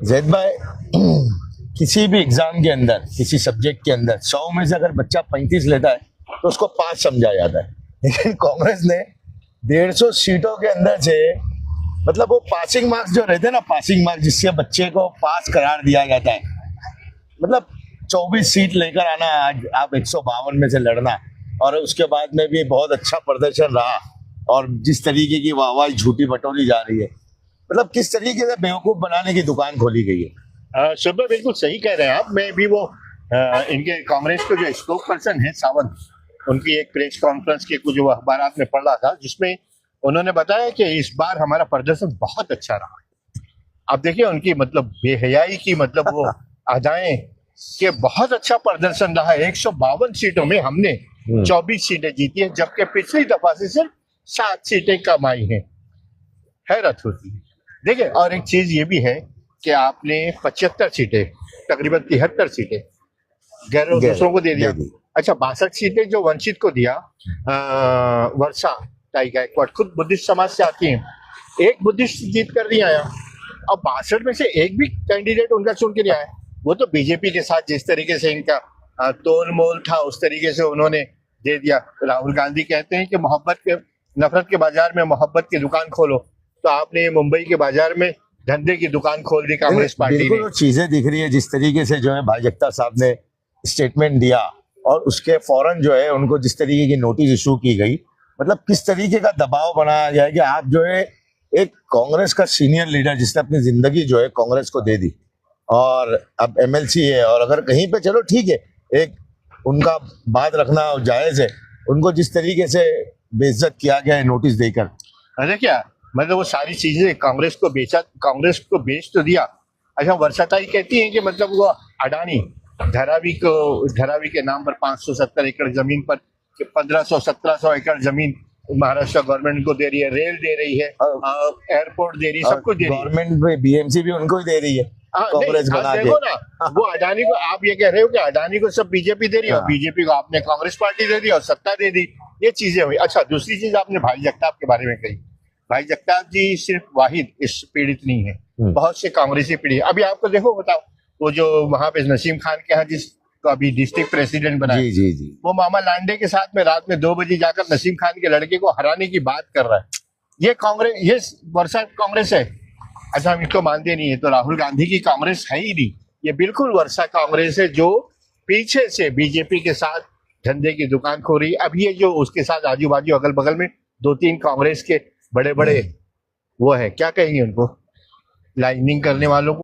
जैद भाई, किसी भी एग्जाम के अंदर, किसी सब्जेक्ट के अंदर 100 में से अगर बच्चा 35 लेता है तो उसको 5 समझा जाता है। लेकिन कांग्रेस ने 150 सीटों के अंदर से, मतलब वो पासिंग मार्क्स जो रहते हैं ना, पासिंग मार्क्स जिससे बच्चे को पास करार दिया जाता है, मतलब 24 सीट लेकर आना, आज आप 152 में से लड़ना, और उसके बाद में भी बहुत अच्छा प्रदर्शन रहा, और जिस तरीके की वाहवाही झूठी बटोरी जा रही है, मतलब किस तरीके से बेवकूफ बनाने की दुकान खोली गई है। सुबह बिल्कुल सही कह रहे हैं आप। मैं भी वो इनके कांग्रेस के जो स्पोक पर्सन है सावंत, उनकी एक प्रेस कॉन्फ्रेंस के कुछ अखबार में पढ़ रहा था, जिसमें उन्होंने बताया कि इस बार हमारा प्रदर्शन बहुत अच्छा रहा। अब देखिए उनकी मतलब बेहयाई की मतलब वो अदाएं कि बहुत अच्छा प्रदर्शन रहा। 152 सीटों में हमने 24 सीटें जीती है, जबकि पिछली दफा से सिर्फ 7 सीटें कम आई हैं। हैरत होती है। देखिए, और एक चीज ये भी है कि आपने 75 सीटें, तकरीबन 73 सीटें गैर दूसरों को दे दिया। अच्छा, 62 सीटें जो वंचित को दिया, वर्षा गायकवाड़ खुद बुद्धिस्ट समाज से आती हैं, एक बुद्धिस्ट जीत कर नहीं आया। अब 62 में से एक भी कैंडिडेट उनका चुन के नहीं आया। वो तो बीजेपी के साथ जिस तरीके से इनका तोल मोल था, उस तरीके से उन्होंने दे दिया। राहुल गांधी कहते हैं कि मोहब्बत के नफरत के बाजार में मोहब्बत की दुकान खोलो, तो आपने मुंबई के बाजार में धंधे की दुकान खोल दी कांग्रेस पार्टी ने। चीजें दिख रही है जिस तरीके से जो है भाई जगताप साहब ने स्टेटमेंट दिया, और उसके फौरन जो है उनको जिस तरीके की नोटिस इशू की गई, मतलब किस तरीके का दबाव बनाया गया कि आप जो है एक कांग्रेस का सीनियर लीडर जिसने अपनी जिंदगी जो है कांग्रेस को दे दी, और अब एमएलसी है, और अगर कहीं पे चलो ठीक है, एक उनका बात रखना जायज है, उनको जिस तरीके से बेइज्जत किया गया है नोटिस देकर। अरे क्या मतलब वो सारी चीजें कांग्रेस को बेचा, कांग्रेस को बेच तो दिया। अच्छा, वर्षाताई कहती है कि मतलब वो अडानी धरावी के नाम पर 570 एकड़ जमीन पर 1500-1700 एकड़ जमीन महाराष्ट्र गवर्नमेंट को दे रही है, रेल दे रही है, एयरपोर्ट दे रही है, सब कुछ दे रही है। गवर्नमेंट बीएमसी भी उनको ही दे रही है कांग्रेस बना के। देखो ना, वो अडानी को आप ये कह रहे हो कि अडानी को सब बीजेपी दे रही है, और बीजेपी को आपने कांग्रेस पार्टी दे दी और सत्ता दे दी। ये चीजें हुई। अच्छा, दूसरी चीज आपने भाई जगताप के बारे में कही। भाई जगताप जी सिर्फ वाहिद इस पीड़ित नहीं है, बहुत से कांग्रेसी पीड़ित। अभी आपको देखो, बताओ, वो जो वहां पे नसीम खान के यहाँ जिसको अभी डिस्ट्रिक्ट प्रेसिडेंट बनाया, जी, वो मामा लांडे के साथ में रात में 2 बजे जाकर नसीम खान के लड़के को हराने की बात कर रहा है। ये कांग्रेस, ये वर्षा कांग्रेस है। अच्छा, हम इसको मानते नहीं है तो राहुल गांधी की कांग्रेस है ही नहीं। ये बिल्कुल वर्षा कांग्रेस है जो पीछे से बीजेपी के साथ धंधे की दुकान खो रही है। अब ये जो उसके साथ आजू बाजू अगल बगल में 2-3 कांग्रेस के बड़े बड़े वो है, क्या कहेंगे उनको, लाइनिंग करने वालों को।